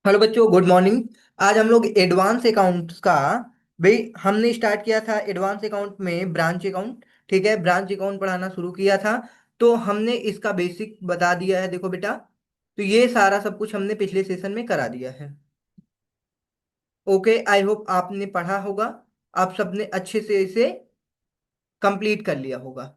Hello बच्चों, good morning. आज हम लोग एडवांस अकाउंट्स का भाई हमने स्टार्ट किया था। एडवांस अकाउंट में ब्रांच अकाउंट, ठीक है, ब्रांच अकाउंट पढ़ाना शुरू किया था। तो हमने इसका बेसिक बता दिया है। देखो बेटा, तो ये सारा सब कुछ हमने पिछले सेशन में करा दिया है। ओके, आई होप आपने पढ़ा होगा, आप सबने अच्छे से इसे कंप्लीट कर लिया होगा।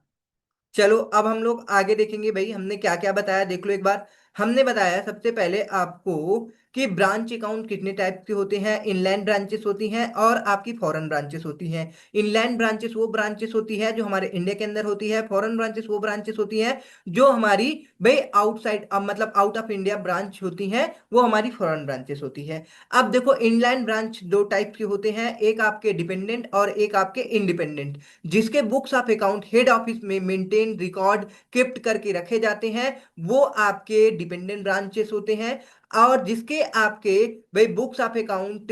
चलो अब हम लोग आगे देखेंगे भाई हमने क्या क्या बताया, देख लो एक बार। हमने बताया सबसे पहले आपको कि ब्रांच अकाउंट कितने टाइप के होते हैं। इनलैंड ब्रांचेस होती हैं और आपकी फॉरेन ब्रांचेस होती हैं। इनलैंड ब्रांचेस वो ब्रांचेस होती है जो हमारे इंडिया के अंदर होती है। फॉरेन ब्रांचेस वो ब्रांचेस होती हैं जो हमारी भाई आउटसाइड, मतलब आउट ऑफ इंडिया ब्रांच होती हैं, वो हमारी फॉरेन ब्रांचेस होती है। अब देखो, इनलैंड ब्रांच दो टाइप के होते हैं, एक आपके डिपेंडेंट और एक आपके इंडिपेंडेंट। जिसके books of account head office में मेंटेन रिकॉर्ड किप्ट करके रखे जाते हैं, वो आपके डिपेंडेंट ब्रांचेस होते हैं। और जिसके आपके भाई बुक्स ऑफ अकाउंट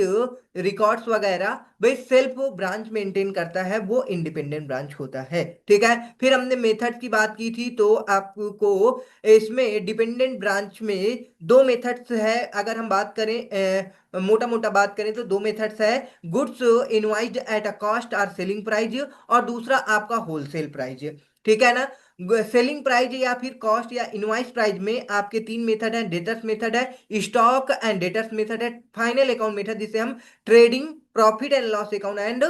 रिकॉर्ड्स वगैरह भाई सेल्फ ब्रांच मेंटेन करता है, वो इंडिपेंडेंट ब्रांच होता है। ठीक है, फिर हमने मेथड की बात की थी, तो आपको इसमें डिपेंडेंट ब्रांच में दो मेथड्स है। अगर हम बात करें, मोटा मोटा बात करें तो दो मेथड्स है। गुड्स इनवाइस्ड एट अ कॉस्ट और सेलिंग प्राइस, और दूसरा आपका होलसेल प्राइस। ठीक है ना। सेलिंग प्राइस या फिर कॉस्ट या इनवाइस प्राइस में आपके तीन मेथड है। डेटर्स मेथड है, स्टॉक एंड डेटर्स मेथड है, फाइनल अकाउंट मेथड जिसे हम trading profit and loss account and,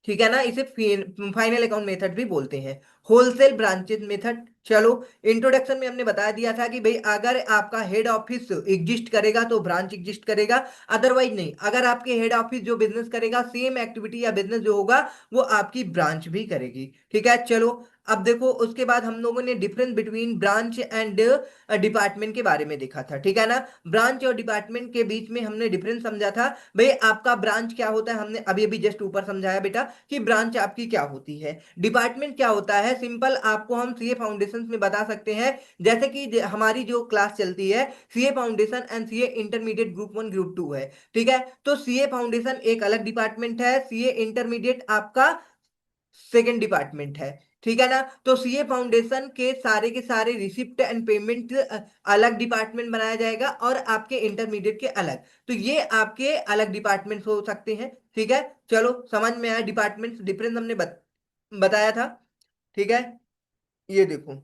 ठीक है ना, इसे फाइनल अकाउंट मेथड भी बोलते हैं। होलसेल ब्रांचेस मेथड, चलो इंट्रोडक्शन में हमने बता दिया था कि भाई अगर आपका हेड ऑफिस एग्जिस्ट करेगा तो ब्रांच एग्जिस्ट करेगा, अदरवाइज नहीं। अगर आपके हेड ऑफिस जो बिजनेस करेगा, सेम एक्टिविटी या बिजनेस जो होगा, वो आपकी ब्रांच भी करेगी। ठीक है, चलो अब देखो, उसके बाद हम लोगों ने difference between branch and department के बारे में देखा था। ठीक है ना। ब्रांच और डिपार्टमेंट के बीच में हमने डिफरेंस समझा था। भाई आपका ब्रांच क्या होता है, हमने अभी अभी जस्ट ऊपर समझाया बेटा कि ब्रांच आपकी क्या होती है। डिपार्टमेंट क्या होता है, सिंपल आपको हम सीए फाउंडेशन में बता सकते हैं। जैसे कि हमारी जो क्लास चलती है, CA foundation and CA intermediate group 1 group 2 है। ठीक है, तो सीए फाउंडेशन एक अलग डिपार्टमेंट है, सीए इंटरमीडिएट आपका सेकेंड डिपार्टमेंट है। ठीक है ना। तो सीए फाउंडेशन के सारे रिसिप्ट एंड पेमेंट अलग डिपार्टमेंट बनाया जाएगा, और आपके इंटरमीडिएट के अलग। तो ये आपके अलग डिपार्टमेंट हो सकते हैं। ठीक है, चलो समझ में आया डिपार्टमेंट डिफरेंस हमने बताया था। ठीक है, ये देखो,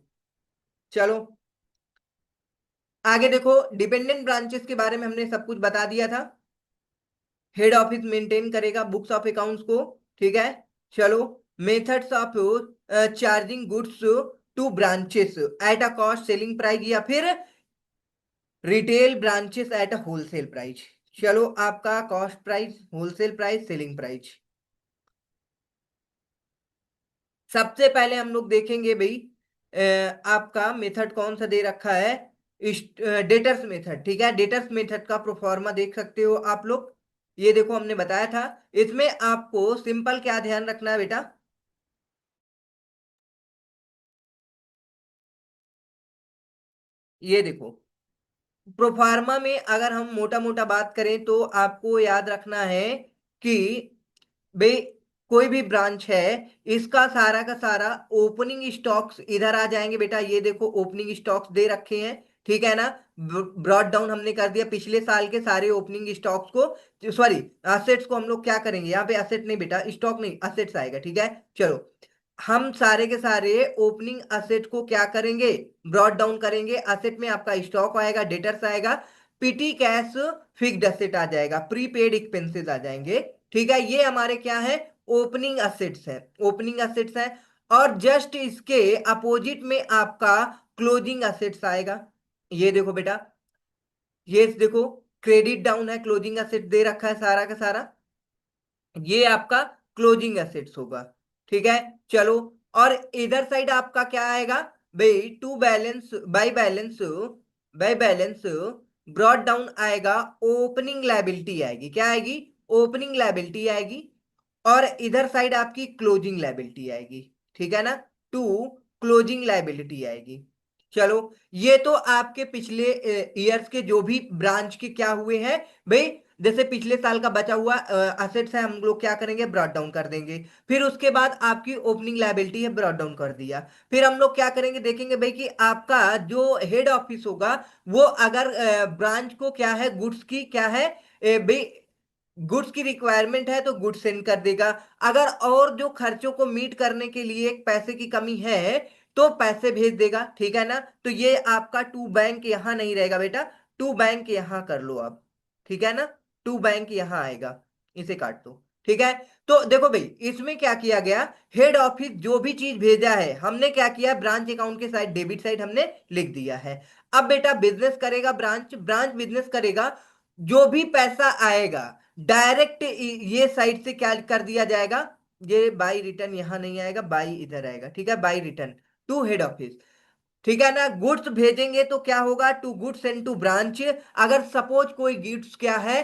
चलो आगे देखो। डिपेंडेंट ब्रांचेस के बारे में हमने सब कुछ बता दिया था। हेड ऑफिस मेंटेन करेगा बुक्स ऑफ अकाउंट्स को। ठीक है, चलो methods of charging goods two branches eight a cost selling price या फिर retail branches at a wholesale price. चलो आपका cost price, wholesale price, selling price. सबसे पहले हम लोग देखेंगे भाई, आपका मेथड कौन सा दे रखा है, डेटर्स मेथड। ठीक है, डेटर्स मेथड का प्रोफॉर्मा देख सकते हो आप लोग। ये देखो हमने बताया था। इसमें आपको सिंपल क्या ध्यान रखना है बेटा, ये देखो प्रोफार्मा में अगर हम मोटा मोटा बात करें तो आपको याद रखना है कि भाई कोई भी ब्रांच है, इसका सारा का सारा ओपनिंग स्टॉक्स इधर आ जाएंगे बेटा। ये देखो ओपनिंग स्टॉक्स दे रखे हैं। ठीक है ना। ब्रॉड डाउन हमने कर दिया पिछले साल के सारे ओपनिंग स्टॉक्स को, सॉरी असेट्स को। हम लोग क्या करेंगे यहाँ पे, असेट नहीं बेटा, स्टॉक नहीं, असेट्स आएगा। ठीक है, चलो हम सारे के सारे ओपनिंग असेट को क्या करेंगे, ब्रॉड डाउन करेंगे। असेट में आपका स्टॉक आएगा, डेटर्स आएगा, पीटी कैश फिक्स्ड असेट आ जाएगा, प्रीपेड एक्सपेंसेस आ जाएंगे। ठीक है, ये हमारे क्या है, ओपनिंग असेट्स है, ओपनिंग असेट्स है। और जस्ट इसके अपोजिट में आपका क्लोजिंग असेट्स आएगा। ये देखो बेटा, ये देखो क्रेडिट डाउन है, क्लोजिंग असेट दे रखा है सारा का सारा, ये आपका क्लोजिंग एसेट्स होगा। ठीक है, चलो और इधर साइड आपका क्या आएगा भाई, to balance by balance, by balance brought down आएगा, ओपनिंग लायबिलिटी आएगी। क्या आएगी, ओपनिंग लायबिलिटी आएगी। और इधर साइड आपकी क्लोजिंग लायबिलिटी आएगी। ठीक है ना, टू क्लोजिंग लायबिलिटी आएगी। चलो ये तो आपके पिछले ईयर्स के जो भी ब्रांच के क्या हुए हैं भाई, जैसे पिछले साल का बचा हुआ असेट्स है, हम लोग क्या करेंगे, ब्रॉट डाउन कर देंगे। फिर उसके बाद आपकी ओपनिंग लायबिलिटी है, ब्रॉट डाउन कर दिया। फिर हम लोग क्या करेंगे, देखेंगे भाई कि आपका जो हेड ऑफिस होगा वो अगर ब्रांच को क्या है, गुड्स की क्या है, भाई गुड्स की रिक्वायरमेंट है तो गुड्स सेंड कर देगा। अगर और जो खर्चों को मीट करने के लिए पैसे की कमी है तो पैसे भेज देगा, ठीक है ना। तो ये आपका टू बैंक यहां नहीं रहेगा बेटा, टू बैंक यहां कर लो आप, ठीक है ना। टू बैंक यहां आएगा, इसे काट दो, ठीक है। तो देखो भाई इसमें क्या किया गया, हेड ऑफिस जो भी चीज भेजा है हमने क्या किया, ब्रांच अकाउंट के साइड डेबिट साइड हमने लिख दिया है। अब बेटा बिजनेस करेगा ब्रांच, ब्रांच बिजनेस करेगा, जो भी पैसा आएगा डायरेक्ट ये साइड से क्या कर दिया जाएगा, ये बाई रिटर्न यहां नहीं आएगा, बाई इधर आएगा, ठीक है, by return to head office, ठीक है ना। गुड्स भेजेंगे तो क्या होगा, to goods and to branch. अगर सपोज कोई गुड्स क्या है,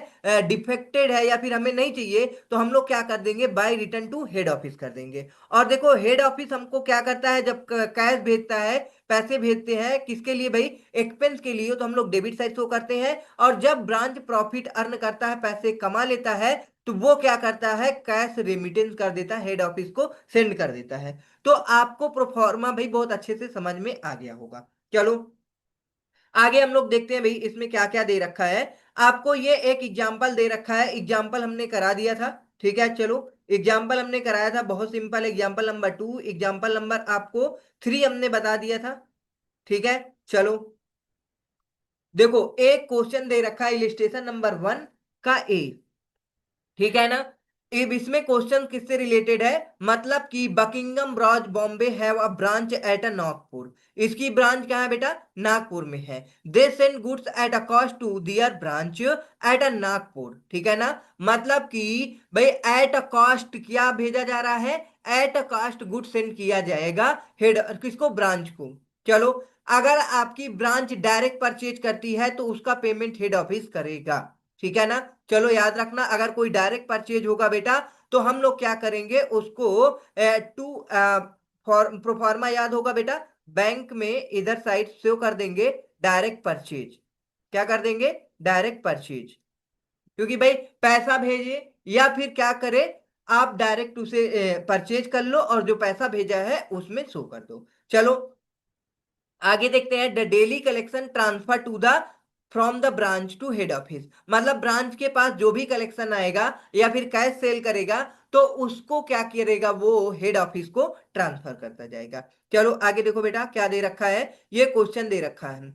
डिफेक्टेड है या फिर हमें नहीं चाहिए, तो हम लोग क्या कर देंगे, by return to head office कर देंगे। और देखो हेड ऑफिस हमको क्या करता है, जब कैश भेजता है, पैसे भेजते हैं किसके लिए भाई, एक्सपेंस के लिए, तो हम लोग डेबिट साइड शो करते हैं। और जब ब्रांच प्रॉफिट अर्न करता है, पैसे कमा लेता है, तो वो क्या करता है, कैश रेमिटेंस कर देता है, हेड ऑफिस को सेंड कर देता है। तो आपको प्रोफॉर्मा भाई बहुत अच्छे से समझ में आ गया होगा। चलो आगे हम लोग देखते हैं भाई इसमें क्या क्या दे रखा है। आपको ये एक एग्जाम्पल दे रखा है, एग्जाम्पल हमने करा दिया था, ठीक है। चलो एग्जाम्पल हमने कराया था, बहुत simple, example number 2, example number आपको 3 हमने बता दिया था, ठीक है। चलो देखो एक क्वेश्चन दे रखा है इलिस्ट्रेशन नंबर 1 का ए, ठीक है ना। अब इसमें क्वेश्चन किससे रिलेटेड है, मतलब कि Buckingham Bros Bombay have a branch at a Nagpur, इसकी ब्रांच कहाँ है बेटा, नागपुर में है। They send goods at a cost to their branch at a Nagpur, ठीक है ना। मतलब कि भाई एट अ कॉस्ट क्या भेजा जा रहा है, eight a cost good send किया जाएगा हेड किसको, ब्रांच को। चलो अगर आपकी ब्रांच डायरेक्ट परचेज करती है तो उसका पेमेंट हेड ऑफिस करेगा, ठीक है ना। चलो याद रखना अगर कोई डायरेक्ट परचेज होगा बेटा तो हम लोग क्या करेंगे उसको टू प्रोफार्मा याद होगा बेटा, बैंक में इधर साइड शो कर देंगे डायरेक्ट परचेज, क्या कर देंगे, डायरेक्ट परचेज। क्योंकि भाई पैसा भेजे या फिर क्या करे, आप डायरेक्ट उसे परचेज कर लो और जो पैसा भेजा है उसमें शो कर दो। चलो आगे देखते हैं, the daily collection transfer to the from the branch to head office, मतलब ब्रांच के पास जो भी कलेक्शन आएगा या फिर कैश सेल करेगा तो उसको क्या करेगा, वो हेड ऑफिस को ट्रांसफर करता जाएगा। चलो आगे देखो बेटा क्या दे रखा है, ये क्वेश्चन दे रखा है।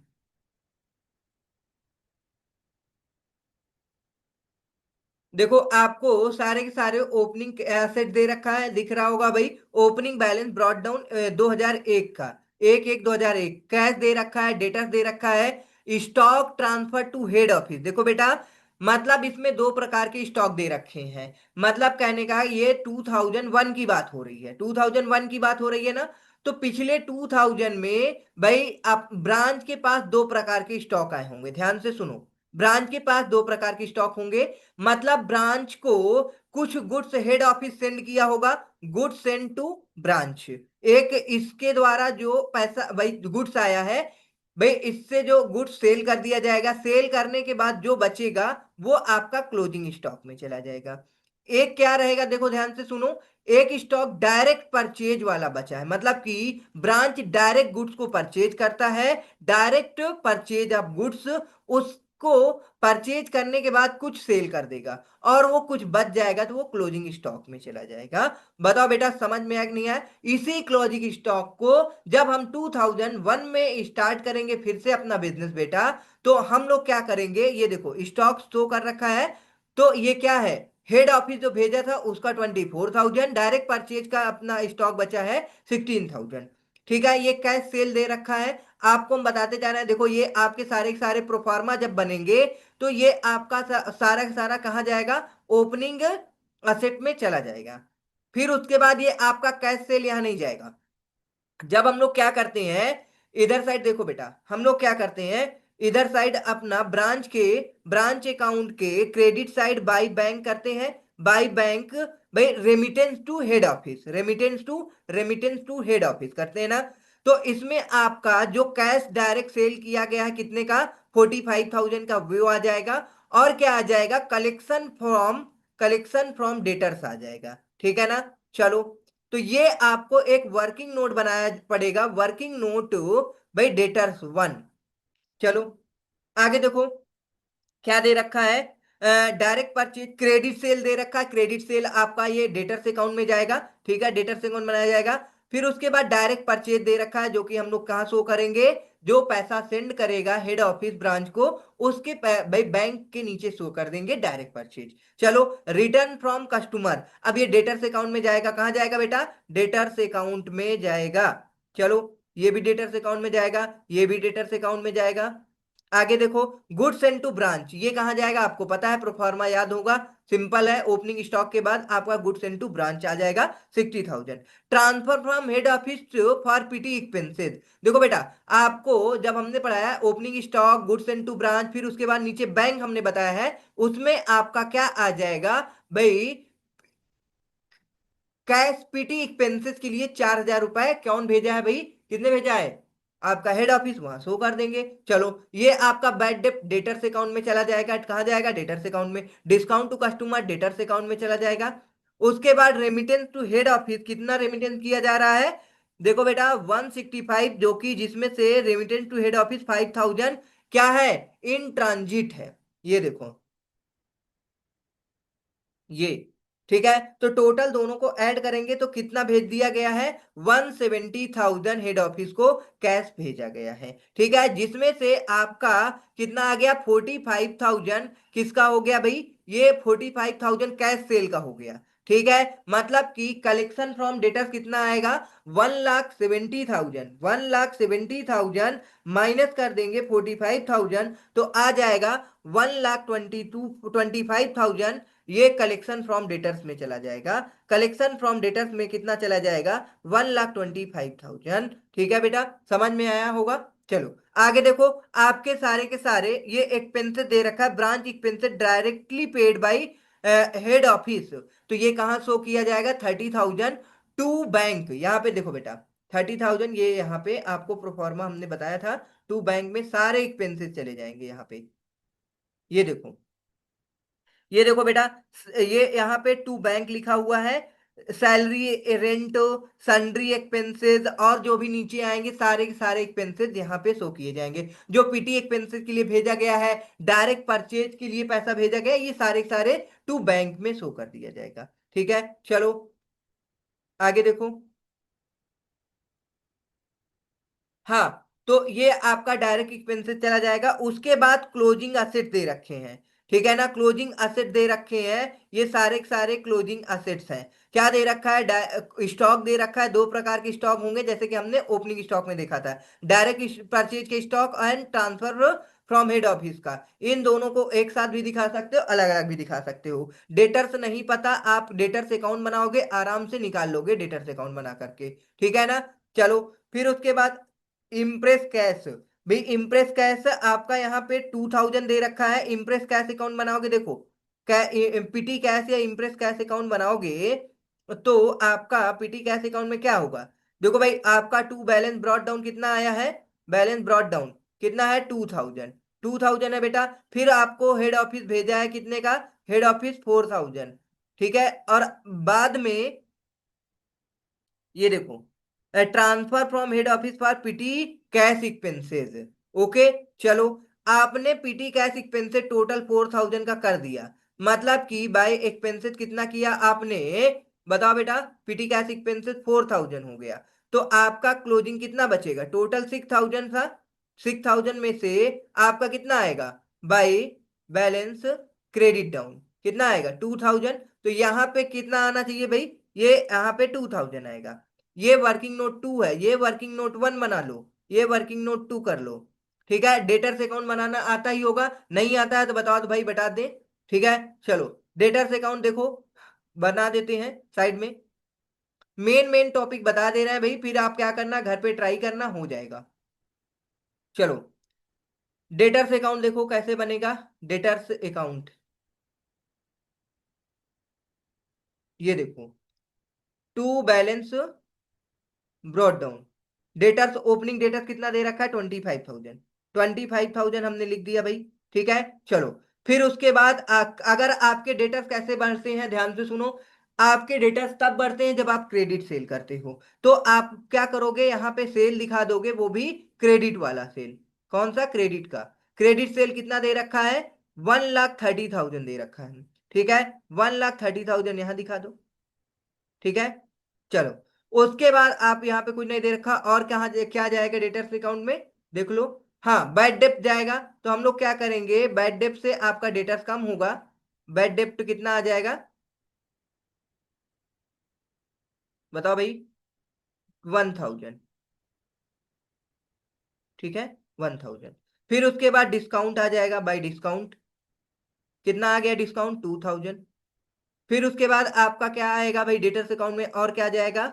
देखो आपको सारे के सारे ओपनिंग एसेट दे रखा है, दिख रहा होगा भाई, ओपनिंग बैलेंस ब्रॉट डाउन 2001 का, 1/1/2001, कैश दे रखा है, डेटर्स दे रखा है, stock transfer to head office. देखो बेटा मतलब इसमें दो प्रकार के स्टॉक दे रखे हैं, मतलब कहने का ये 2001 की बात हो रही है, 2001 की बात हो रही है ना। तो पिछले 2000 में भाई आप ब्रांच के पास दो प्रकार के स्टॉक आए होंगे, ध्यान से सुनो, ब्रांच के पास दो प्रकार के स्टॉक होंगे। मतलब ब्रांच को कुछ गुड्स हेड ऑफिस सेंड किया होगा, गुड्स सेंड टू ब्रांच, एक इसके द्वारा जो पैसा भाई गुड्स आया है, भाई इससे जो गुड्स सेल कर दिया जाएगा, सेल करने के बाद जो बचेगा वो आपका क्लोजिंग स्टॉक में चला जाएगा। एक क्या रहेगा, देखो ध्यान से सुनो, एक स्टॉक डायरेक्ट परचेज वाला बचा है, मतलब कि ब्रांच डायरेक्ट गुड्स को परचेज करता है, डायरेक्ट परचेज ऑफ गुड्स, उसको परचेज करने के बाद कुछ सेल कर देगा और वो कुछ बच जाएगा तो वो क्लोजिंग स्टॉक में चला जाएगा। बताओ बेटा समझ में आया कि नहीं आया, इसी क्लोजिंग स्टॉक को जब हम 2001 में स्टार्ट करेंगे फिर से अपना बिजनेस बेटा, तो हम लोग क्या करेंगे, ये देखो स्टॉक शो कर रखा है, तो ये क्या है, हेड ऑफिस जो भेजा था उसका 24,000, डायरेक्ट परचेज का अपना स्टॉक बचा है 16,000, ठीक है। ये कैश सेल दे रखा है, आपको हम बताते जा रहे हैं, देखो ये आपके सारे के सारे प्रोफार्मा जब बनेंगे तो ये आपका सारा का सारा कहाँ जाएगा, ओपनिंग असेट में चला जाएगा। फिर उसके बाद ये आपका कैश सेल यहां नहीं जाएगा। जब हम लोग क्या करते हैं, इधर साइड देखो बेटा, हम लोग क्या करते हैं, इधर साइड अपना ब्रांच के ब्रांच अकाउंट के क्रेडिट साइड बाई बैंक करते हैं, बाई बैंक भाई remittance to head office, remittance to head office करते हैं ना। तो इसमें आपका जो कैश डायरेक्ट सेल किया गया है कितने का, 45,000 का व्यू आ जाएगा। और क्या आ जाएगा, कलेक्शन फ्रॉम डेटर्स आ जाएगा, ठीक है ना। चलो, तो ये आपको एक वर्किंग नोट बनाया पड़ेगा, वर्किंग नोट भाई डेटर्स वन। चलो आगे देखो क्या दे रखा है, डायरेक्ट परचेज क्रेडिट सेल दे रखा है। क्रेडिट सेल आपका ये डेटर्स अकाउंट में जाएगा, ठीक है, डेटर्स अकाउंट बनाया जाएगा। फिर उसके बाद डायरेक्ट परचेज दे रखा है, जो कि हम लोग कहाँ शो करेंगे, जो पैसा सेंड करेगा हेड ऑफिस ब्रांच को, उसके भाई बैंक के नीचे शो कर देंगे डायरेक्ट परचेज। चलो, रिटर्न फ्रॉम कस्टमर, अब ये डेटर्स अकाउंट में जाएगा, कहाँ जाएगा बेटा, डेटर्स अकाउंट में जाएगा। चलो, ये भी डेटर्स अकाउंट में जाएगा, ये भी डेटर्स अकाउंट में जाएगा। आगे देखो, गुड्स एंड टू ब्रांच, ये कहां जाएगा, आपको पता है, प्रोफार्मा याद होगा, सिंपल है, ओपनिंग स्टॉक के बाद आपका गुड्स एंड टू ब्रांच आ जाएगा 60,000। Transfer from head office for petty expenses, देखो बेटा, आपको जब हमने पढ़ाया opening stock, goods and to branch, फिर उसके बाद नीचे बैंक हमने बताया है, उसमें आपका क्या आ जाएगा भाई, कैश पीटी एक्सपेंसेस के लिए 4,000 रुपए कौन भेजा है भाई, कितने भेजा है, आपका हेड ऑफिस, वहां शो कर देंगे। चलो, ये आपका बैड डेट डेटर्स अकाउंट में चला जाएगा, कहां जाएगा, डेटर्स अकाउंट में। Discount to customer debtors account में चला जाएगा। उसके बाद रेमिटेंस टू हेड ऑफिस, कितना रेमिटेंस किया जा रहा है, देखो बेटा 165, जो कि जिसमें से रेमिटेंस टू हेड ऑफिस 5,000 क्या है, इन ट्रांजिट है, ये देखो ये, ठीक है। तो टोटल दोनों को ऐड करेंगे तो कितना भेज दिया गया है, 170,000 हेड ऑफिस को कैश भेजा गया है, ठीक है, जिसमें से आपका कितना आ गया, 45,000 किसका हो गया भाई, ये 45,000 कैश सेल का हो गया, ठीक है। मतलब कि कलेक्शन फ्रॉम डेटर्स कितना आएगा, 1,70,000, 1,70,000 माइनस कर देंगे 45,000, तो आ जाएगा 1,25,000, ये कलेक्शन फ्रॉम डेटर्स में चला जाएगा। कलेक्शन फ्रॉम डेटर्स में कितना चला जाएगा, 1,25,000, ठीक है बेटा, समझ में आया होगा। चलो आगे देखो, आपके सारे के सारे ये एक्सपेंसेस दे रखा है, branch expenses directly paid by head office, तो ये कहाँ शो किया जाएगा, 30,000 टू बैंक, यहाँ पे देखो बेटा 30,000, ये यहाँ पे आपको प्रोफॉर्मा हमने बताया था, टू बैंक में सारे एक्सपेंसेस चले जाएंगे यहाँ पे, ये देखो, ये देखो बेटा, ये यहाँ पे टू बैंक लिखा हुआ है, सैलरी, रेंट, सन्ड्री एक्सपेंसेस, और जो भी नीचे आएंगे सारे के सारे एक्सपेंसेस यहाँ पे शो किए जाएंगे। जो पीटी एक्सपेंसेस के लिए भेजा गया है, डायरेक्ट परचेज के लिए पैसा भेजा गया है, ये सारे के सारे टू बैंक में शो कर दिया जाएगा, ठीक है। चलो आगे देखो, हाँ, तो ये आपका डायरेक्ट एक्सपेंसेस चला जाएगा। उसके बाद क्लोजिंग असेट दे रखे हैं, ठीक है ना, क्लोजिंग असेट दे रखे हैं, ये सारे के सारे क्लोजिंग असेट्स हैं। क्या दे रखा है, स्टॉक दे रखा है, दो प्रकार के स्टॉक होंगे, जैसे कि हमने ओपनिंग स्टॉक में देखा था, डायरेक्ट परचेज के stock and transfer from head office का। इन दोनों को एक साथ भी दिखा सकते हो, अलग अलग भी दिखा सकते हो। डेटर्स नहीं पता, आप डेटर्स अकाउंट बनाओगे, आराम से निकाल लोगे डेटर्स अकाउंट बना करके, ठीक है ना। चलो, फिर उसके बाद इम्प्रेस कैश, भाई इम्प्रेस कैश आपका यहाँ पे 2,000 दे रखा है, इम्प्रेस कैश अकाउंट बनाओगे, देखो पीटी कैश या इम्प्रेस कैश अकाउंट बनाओगे, तो आपका पीटी कैश अकाउंट में क्या होगा, देखो भाई आपका टू बैलेंस ब्रॉट डाउन कितना आया है, बैलेंस ब्रॉट डाउन कितना है, 2,000, 2,000 है बेटा। फिर आपको हेड ऑफिस भेजा है कितने का, हेड ऑफिस 4,000, ठीक है। और बाद में ये देखो, transfer from head office for PT cash expenses, okay. चलो, आपने पीटी कैश एक्सपेंसेस टोटल 4,000 का कर दिया, मतलब कि बाय एक्सपेंसेस कितना किया आपने, बताओ बेटा, पीटी कैश एक्सपेंसेस 4,000 हो गया, तो आपका क्लोजिंग कितना बचेगा, टोटल 6,000 था, 6,000 में से आपका कितना आएगा, बाय बैलेंस क्रेडिट डाउन कितना आएगा, 2,000, तो यहाँ पे कितना आना चाहिए भाई, ये यहाँ पे 2,000 आएगा। ये वर्किंग नोट टू है, ये वर्किंग नोट वन बना लो, ये वर्किंग नोट टू कर लो, ठीक है। डेटर्स अकाउंट बनाना आता ही होगा, नहीं आता है तो बताओ तो भाई बता दे, ठीक है। चलो, डेटर्स अकाउंट देखो बना देते हैं साइड में, मेन मेन टॉपिक बता दे रहे हैं भाई, फिर आप क्या करना, घर पे ट्राई करना, हो जाएगा। चलो, डेटर्स अकाउंट देखो कैसे बनेगा, डेटर्स अकाउंट, ये देखो, to balance brought down, debtors opening debtors कितना दे रखा है 25,000। 25,000 हमने लिख दिया भाई। ठीक है चलो। फिर उसके बाद अगर आपके डेटर्स कैसे बढ़ते हैं ध्यान से सुनो। आपके डेटर्स तब बढ़ते हैं जब आप क्रेडिट सेल करते हो। तो आप क्या करोगे यहाँ पे सेल दिखा दोगे, वो भी क्रेडिट वाला सेल। कौन सा? क्रेडिट का। क्रेडिट सेल कितना दे रखा है? 1,30,000 दे रखा है। ठीक है 1,30,000 यहां दिखा दो। ठीक है चलो। उसके बाद आप यहाँ पे कुछ नहीं दे रखा, और कहाँ क्या जाएगा डेटर्स अकाउंट में? देख लो। हाँ बैड डेप्ट जाएगा, तो हम लोग क्या करेंगे, बैड डेप्ट से आपका डेटर्स कम होगा। बैड डेप्ट कितना आ जाएगा बताओ भाई? 1,000। ठीक है 1,000। फिर उसके बाद डिस्काउंट आ जाएगा, बाई डिस्काउंट कितना आ गया डिस्काउंट? 2,000। फिर उसके बाद आपका क्या आएगा भाई डेटर्स अकाउंट में, और क्या जाएगा?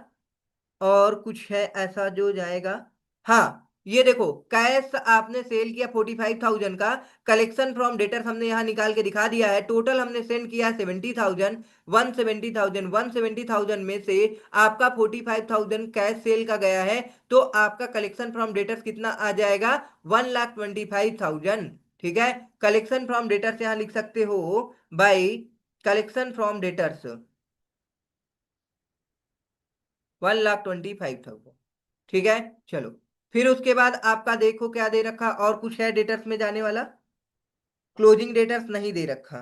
और कुछ है ऐसा जो जाएगा? हाँ ये देखो, कैश आपने सेल किया 45,000 का। कलेक्शन फ्रॉम डेटर्स हमने यहाँ निकाल के दिखा दिया है। टोटल हमने सेंड किया है 70,000। 170,000 में से आपका 45,000 कैश सेल का गया है। तो आपका कलेक्शन फ्रॉम डेटर्स कितना आ जाएगा? 1,25,000। ठीक है कलेक्शन फ्रॉम डेटर्स यहाँ लिख सकते हो बाई कलेक्शन फ्रॉम डेटर्स 1,25,000। ठीक है चलो। फिर उसके बाद आपका देखो क्या दे रखा, और कुछ है डेटर्स में जाने वाला? क्लोजिंग डेटर्स नहीं दे रखा।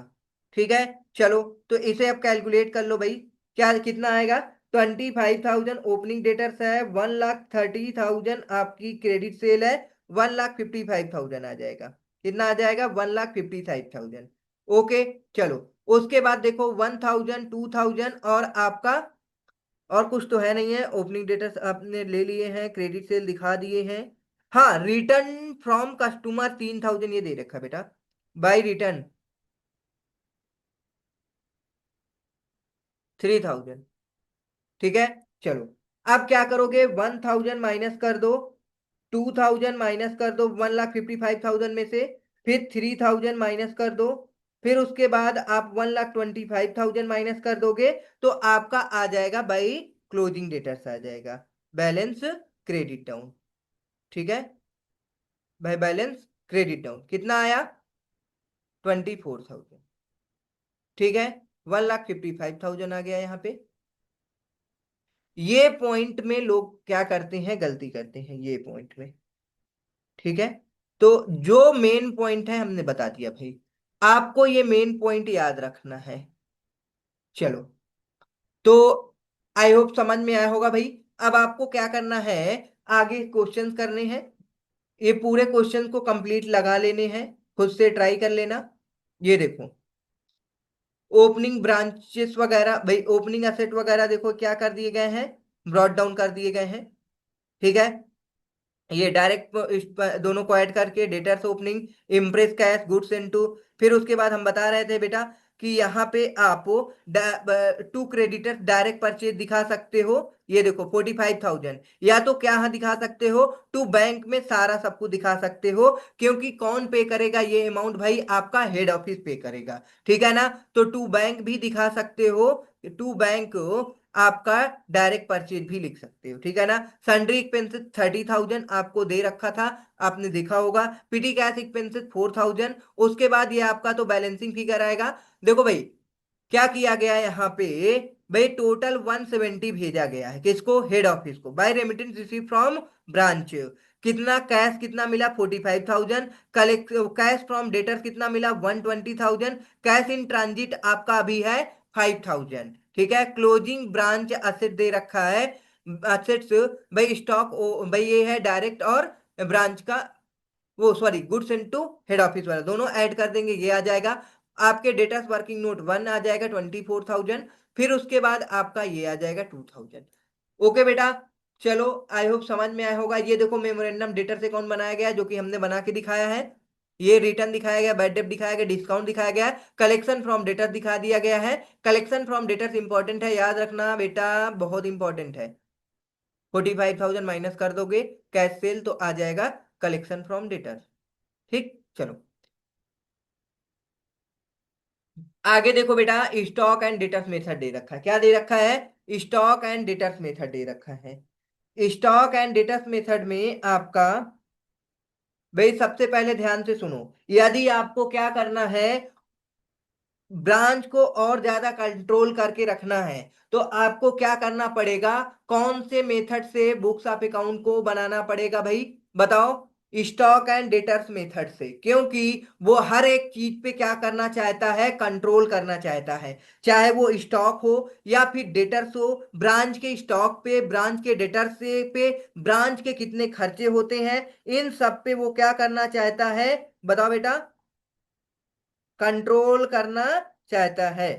ठीक है चलो। तो इसे अब कैलकुलेट कर लो भाई। क्या कितना आएगा? 25,000 ओपनिंग डेटर्स है, 1,30,000 आपकी क्रेडिट सेल है, 1,55,000 आ जाएगा। कितना आ जाएगा? 1,55,000। ओके चलो। उसके बाद देखो 1,000 2,000 और आपका और कुछ तो है नहीं है। ओपनिंग डेटर्स आपने ले लिए हैं, क्रेडिट सेल दिखा दिए हैं। हाँ रिटर्न फ्रॉम कस्टमर 3,000 ये दे रखा है बेटा, बाय रिटर्न 3,000। ठीक है चलो। अब क्या करोगे, 1,000 माइनस कर दो, 2,000 माइनस कर दो 1,55,000 में से, फिर 3,000 माइनस कर दो, फिर उसके बाद आप 1,25,000 माइनस कर दोगे, तो आपका आ जाएगा भाई क्लोजिंग डेटर्स आ जाएगा, बैलेंस क्रेडिट डाउन। ठीक है भाई बैलेंस क्रेडिट डाउन कितना आया? 24,000। ठीक है 1,55,000 आ गया यहाँ पे। ये पॉइंट में लोग क्या करते हैं, गलती करते हैं ये पॉइंट में। ठीक है तो जो मेन पॉइंट है हमने बता दिया भाई, आपको ये मेन पॉइंट याद रखना है। चलो तो आई होप समझ में आया होगा भाई। अब आपको क्या करना है, आगे क्वेश्चंस करने हैं। ये पूरे क्वेश्चन को कंप्लीट लगा लेने हैं, खुद से ट्राई कर लेना। ये देखो ओपनिंग ब्रांचेस वगैरह भाई, ओपनिंग एसेट वगैरह देखो क्या कर दिए गए हैं, ब्रॉट डाउन कर दिए गए हैं। ठीक है ये डायरेक्ट दोनों को ऐड करके debtors opening, impress cash goods into. फिर उसके बाद हम बता रहे थे बेटा कि यहाँ पे आप टू क्रेडिटर्स डायरेक्ट परचेज दिखा सकते हो। ये देखो 45,000, या तो क्या हाँ दिखा सकते हो, टू बैंक में सारा सब कुछ दिखा सकते हो, क्योंकि कौन पे करेगा ये अमाउंट भाई? आपका हेड ऑफिस पे करेगा। ठीक है ना? तो टू बैंक भी दिखा सकते हो, टू बैंक आपका डायरेक्ट परचेज भी लिख सकते हो। ठीक है ना? सन्ड्री एक्सपेंसेस 30,000 आपको दे रखा था, आपने देखा होगा। PT cash expenses 4,000। उसके बाद ये आपका तो बैलेंसिंग फिगर आएगा। देखो भाई क्या किया गया है यहाँ पे, भाई टोटल 170 भेजा गया है, किसको? हेड ऑफिस को, by remittance receive from branch. कितना कैश कितना मिला? 45,000। कलेक्ट कैश फ्रॉम डेटर्स कितना मिला? 120,000। कैश इन ट्रांजिट आपका अभी है 5,000। ठीक है क्लोजिंग ब्रांच असेट दे रखा है। असेट्स भाई स्टॉक भाई ये है डायरेक्ट और ब्रांच का, वो sorry goods into head office वाला दोनों ऐड कर देंगे, ये आ जाएगा। आपके डेटा वर्किंग नोट 1 आ जाएगा 24,000। फिर उसके बाद आपका ये आ जाएगा 2,000। ओके बेटा चलो। आई होप समझ में आया होगा। ये देखो मेमोरेंडम डेटर से कौन बनाया गया है, जो कि हमने बना के दिखाया है। ये रिटर्न दिखाया गया, बैड डेट दिखाया गया, डिस्काउंट दिखाया गया, कलेक्शन फ्रॉम डेटर दिखा दिया गया है। कलेक्शन फ्रॉम डेटर्स इंपॉर्टेंट है, याद रखना बेटा, बहुत इंपॉर्टेंट है। 45,000 माइनस कर दोगे कैश सेल, तो आ जाएगा कलेक्शन फ्रॉम डेटर्स। ठीक चलो। आगे देखो बेटा स्टॉक एंड डेटर्स मेथड दे रखा है। क्या दे रखा है? स्टॉक एंड डेटर्स मेथड दे रखा है। स्टॉक एंड डेटर्स मेथड में आपका, भाई सबसे पहले ध्यान से सुनो, यदि आपको क्या करना है, ब्रांच को और ज्यादा कंट्रोल करके रखना है, तो आपको क्या करना पड़ेगा, कौन से मेथड से बुक्स ऑफ अकाउंट को बनाना पड़ेगा भाई, बताओ। स्टॉक एंड डेटर्स मेथड से, क्योंकि वो हर एक चीज पे क्या करना चाहता है, कंट्रोल करना चाहता है। चाहे वो स्टॉक हो या फिर डेटर्स हो, ब्रांच के स्टॉक पे, ब्रांच के डेटर्स पे, ब्रांच के कितने खर्चे होते हैं, इन सब पे वो क्या करना चाहता है, बताओ बेटा, कंट्रोल करना चाहता है।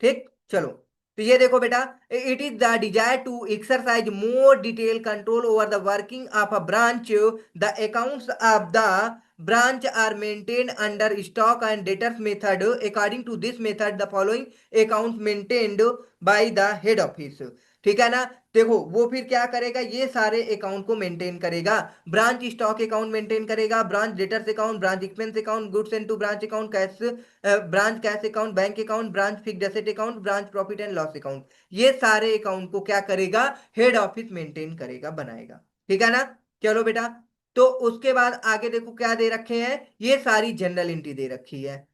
ठीक, चलो। तो ये देखो बेटा, it is the desire to exercise more detail control over the working of a branch, the accounts of the branch are maintained under stock and debtors method. According to this method, the following accounts maintained by the head office। ठीक है ना। देखो वो फिर क्या करेगा, ये सारे अकाउंट को मेंटेन करेगा। ब्रांच स्टॉक अकाउंट मेंटेन करेगा, branch debtors account, branch expense account, goods and to branch account, cash, branch cash account, bank account, branch fixed asset account, branch profit and loss account, ये सारे account को क्या करेगा, head office maintain करेगा, बनाएगा। ठीक है ना। चलो बेटा, तो उसके बाद आगे देखो क्या दे रखे हैं, ये सारी जनरल एंट्री दे रखी है।